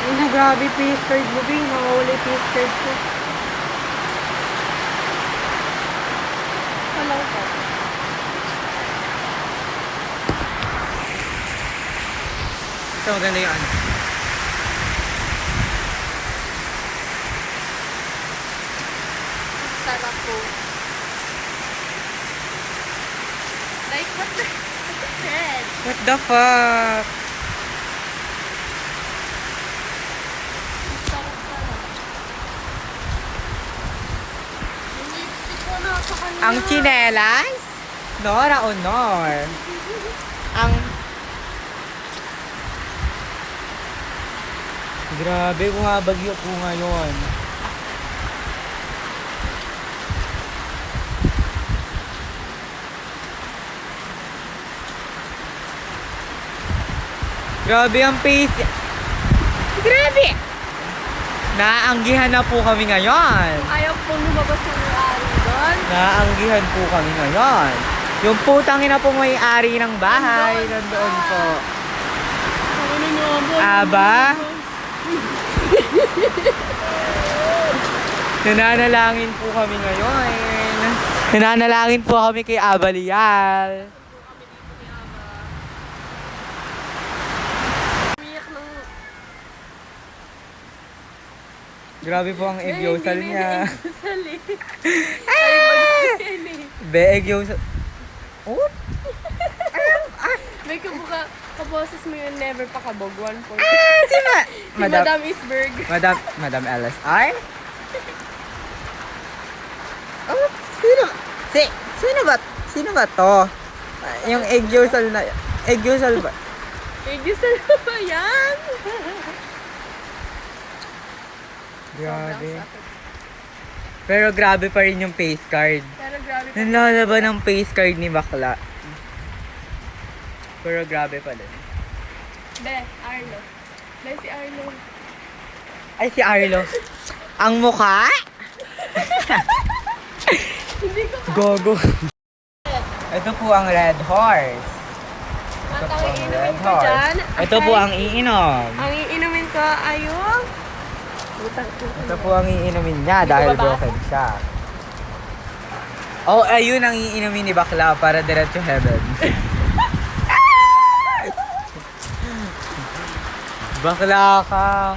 Ina, grabe face card mo, Bing. Nakawala yung face card ko. Wala ko. Ito, maganda yung ano. Sarap po. Like, what the heck? What the fuck? Sarap-sarap. Yung lipstick ko na sa kanya. Ang chinelas? Nora Honor. Ang... Grabe, bumabagyo po ngayon. Grabe ang face. Grabe! Naanggihan na po kami ngayon. Ayaw pong lumabas ng ari doon. Naanggihan po kami ngayon. Yung putang ina pong may-ari ng bahay, nandoon po. Ano nyo mo? Aba? Nananalangin po kami ngayon. Nananalangin po kami kay Abalial. Umiyak ng... Grabe po ang eggyosal niya. Eggyosal eh. Ay, Be, eggyosal. Oh? may kabuka, kaboses mo yun, never pa kabog, 1 point. Si Madam Isberg. Madam LSI? Oh, sino ba to? Yung eggyosal na, eggyosal ba? Eggyosal ba yan? Grabe. Sobrang sakit. Pero grabe pa rin yung face card. Pero grabe pa. Nanlalaban ng face card ni bakla. Pero grabe pa din. Be, Arlo. Be, si Arlo. Ay, si Arlo. Ang mukha? Hindi ko Gogo. Ito po ang Red Horse. At Ito ang po ang iinumin Red ko dyan. Horse. Ito po ang iinom. Ang iinumin ko ay yung... Ito po ang iinumin niya dahil ko babasa. broken siya. Oh, ayun ang iinumin ni bakla para diretso heaven. Bakla ka.